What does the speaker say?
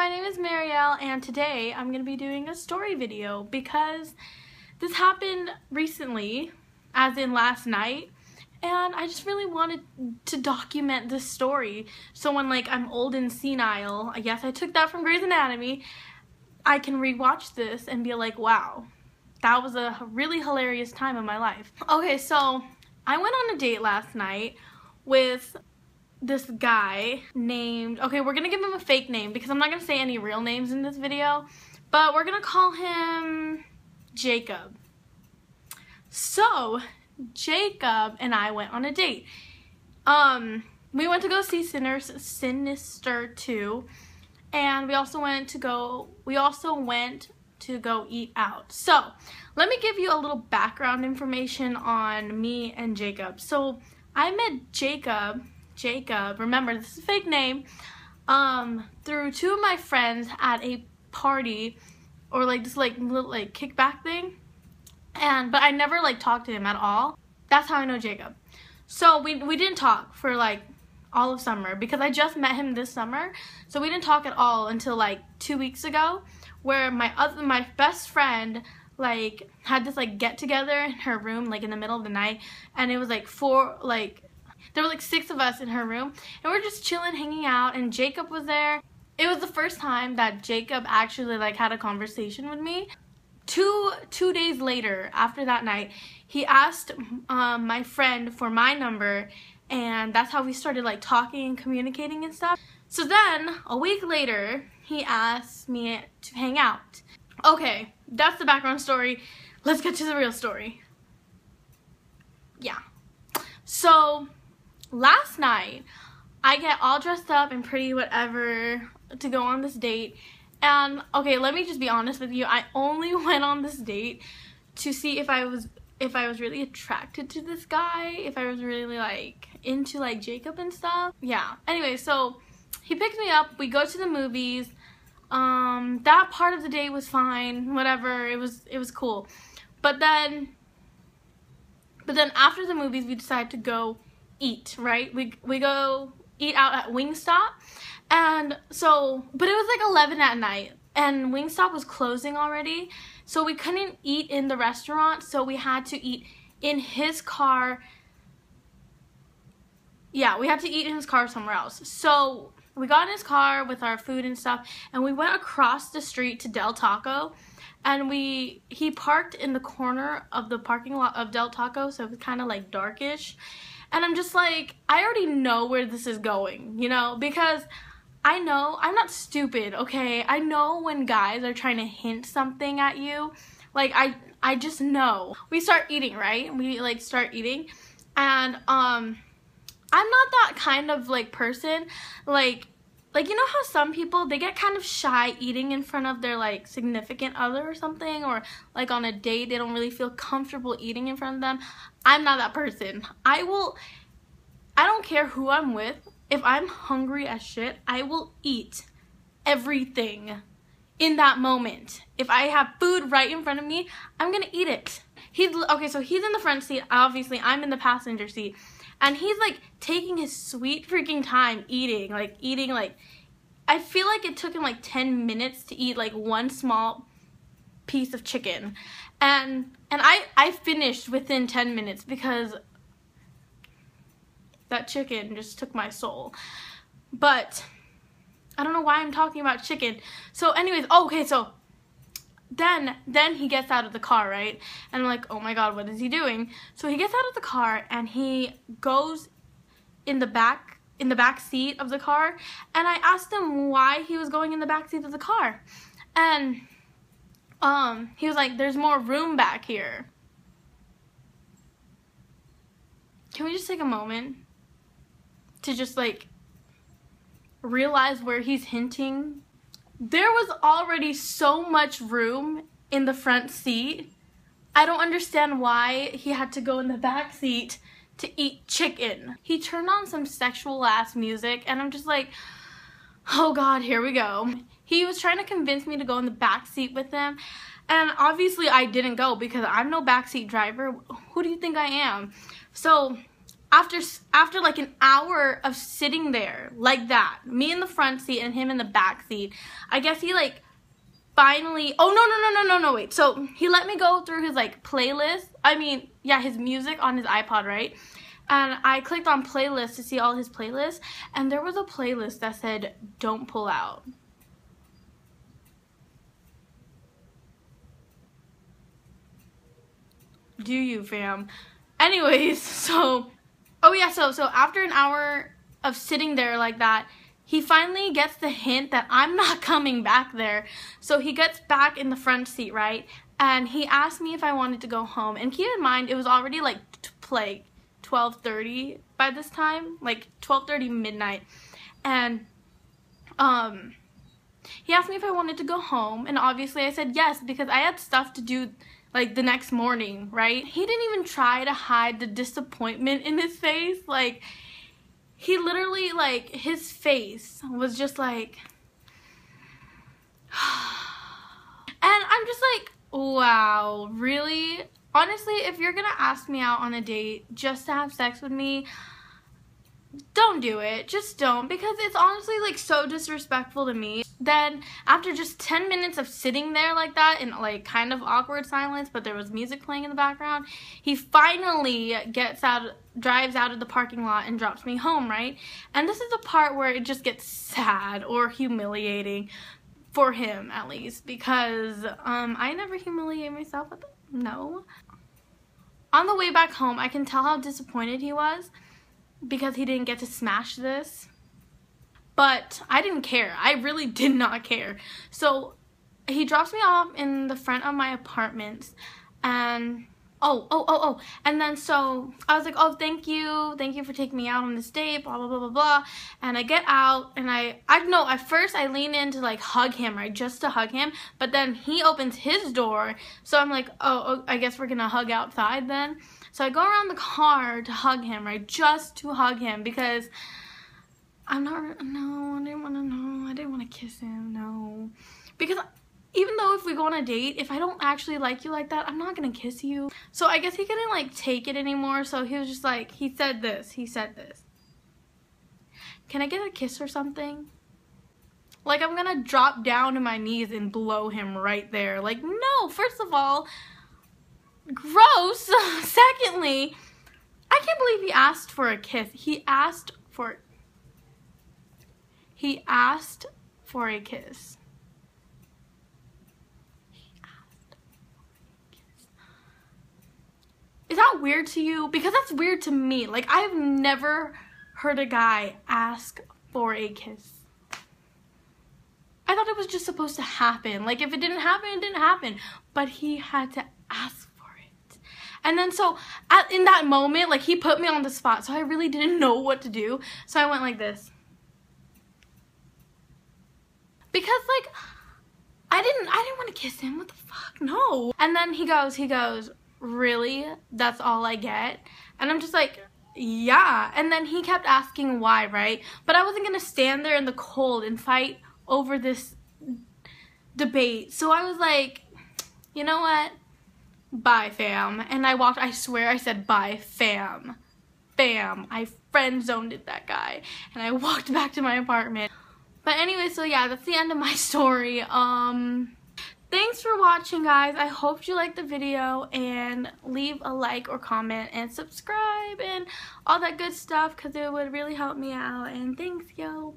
my name is Marielle, and today I'm going to be doing a story video because this happened recently, as in last night, and I just really wanted to document this story so when I'm old and senile, I guess I took that from Grey's Anatomy, I can rewatch this and be like, wow, that was a really hilarious time in my life. Okay, so I went on a date last night with this guy named, okay, we're gonna give him a fake name because I'm not gonna say any real names in this video, but we're gonna call him Jacob. So Jacob and I went on a date. We went to go see Sinister 2, and we also went to go eat out. So let me give you a little background information on me and Jacob. So I met Jacob, remember this is a fake name, through two of my friends at a party, or this little kickback thing, but I never talked to him at all. That's how I know Jacob. So we didn't talk for all of summer because I just met him this summer, so we didn't talk at all until 2 weeks ago, where my best friend had this get together in her room in the middle of the night, and it was there were 6 of us in her room, and we're just chilling, hanging out, and Jacob was there. It was the first time that Jacob actually had a conversation with me. Two days later, after that night, he asked my friend for my number, and that's how we started talking and communicating and stuff. So then, a week later, he asked me to hang out. Okay, that's the background story. Let's get to the real story. Yeah. So last night, I get all dressed up and pretty whatever to go on this date. And okay, let me just be honest with you. I only went on this date to see if I was really attracted to this guy, if I was really into Jacob and stuff. Yeah. Anyway, so he picked me up. We go to the movies. That part of the date was fine. Whatever. It was cool. But then after the movies, we decided to go eat, right? We go eat out at Wingstop, and so, but it was 11 at night, and Wingstop was closing already, so we couldn't eat in the restaurant, so we had to eat in his car. Yeah, we had to eat in his car somewhere else. So we got in his car with our food and stuff, and we went across the street to Del Taco, and he parked in the corner of the parking lot of Del Taco, so it was kind of darkish. And I'm just I already know where this is going, you know, because I know, I'm not stupid, okay? I know when guys are trying to hint something at you. I just know. We start eating, right? We start eating, and I'm not that kind of person. You know how some people, they get kind of shy eating in front of their significant other or something, or on a date they don't really feel comfortable eating in front of them. I'm not that person. I don't care who I'm with. If I'm hungry as shit, I will eat everything in that moment. If I have food right in front of me, I'm gonna eat it. Okay, so he's in the front seat. Obviously, I'm in the passenger seat. And he's taking his sweet freaking time eating, I feel it took him 10 minutes to eat one small piece of chicken. And I finished within 10 minutes because that chicken just took my soul. But I don't know why I'm talking about chicken. So anyways, okay, so then he gets out of the car, right? And I'm oh my god, what is he doing? So he gets out of the car and he goes in the back seat of the car, and I asked him why he was going in the back seat of the car. And he was there's more room back here. Can we just take a moment to just realize where he's hinting? There was already so much room in the front seat. I don't understand why he had to go in the back seat to eat chicken. He turned on some sexual ass music, and I'm just oh god, here we go. He was trying to convince me to go in the back seat with him, and obviously I didn't go because I'm no backseat driver. Who do you think I am? So after like an hour of sitting there like that, me in the front seat and him in the back seat, I guess he like finally, oh no, wait. So he let me go through his like playlist. I mean, yeah, his music on his iPod, right? And I clicked on playlist to see all his playlists, and there was a playlist that said, "Don't pull out." Do you, fam? Anyways, so, oh yeah, so after an hour of sitting there like that, he finally gets the hint that I'm not coming back there. So he gets back in the front seat, right? And he asked me if I wanted to go home. And keep in mind, it was already like 12:30 by this time, like 12:30 midnight. And he asked me if I wanted to go home, and obviously I said yes because I had stuff to do like the next morning, right? He didn't even try to hide the disappointment in his face. Like, he literally, like, his face was just like, and I'm just like, wow, really? Honestly, if you're gonna ask me out on a date just to have sex with me, don't do it. Just don't, because it's honestly like so disrespectful to me. Then after just 10 minutes of sitting there like that in like kind of awkward silence, but there was music playing in the background, he finally drives out of the parking lot and drops me home, right? And this is the part where it just gets sad or humiliating for him, at least, because I never humiliate myself. No. On the way back home, I can tell how disappointed he was because he didn't get to smash this. But I didn't care. I really did not care. So he drops me off in the front of my apartment, and and then so I was like, oh, thank you for taking me out on this date, blah blah blah blah blah. And I get out, and I know at first I lean in to like hug him, right, just to hug him, but then he opens his door, so I'm like, oh, I guess we're gonna hug outside then. So I go around the car to hug him, right, just to hug him, because I didn't want to kiss him, no. Because even though if we go on a date, if I don't actually like you like that, I'm not gonna kiss you. So I guess he couldn't like take it anymore, so he was just like, he said this. Can I get a kiss or something? Like, I'm gonna drop down to my knees and blow him right there. Like, no, first of all, gross. Secondly, I can't believe he asked for a kiss. He asked for a kiss. Is that weird to you? Because that's weird to me. Like, I've never heard a guy ask for a kiss. I thought it was just supposed to happen. Like, if it didn't happen, it didn't happen. But he had to ask for it. And then so, in that moment, like, he put me on the spot. So I really didn't know what to do. So I went like this. Because, like, I didn't want to kiss him. What the fuck? No. And then he goes, really? That's all I get? And I'm just like, yeah. And then he kept asking why, right? But I wasn't gonna stand there in the cold and fight over this debate. So I was like, you know what? Bye, fam. And I swear I said, bye, fam. Bam. I friend zoned that guy. And I walked back to my apartment. But anyway, so yeah, that's the end of my story. Thanks for watching, guys. I hope you liked the video, and leave a like or comment and subscribe and all that good stuff, because it would really help me out. And thanks, yo.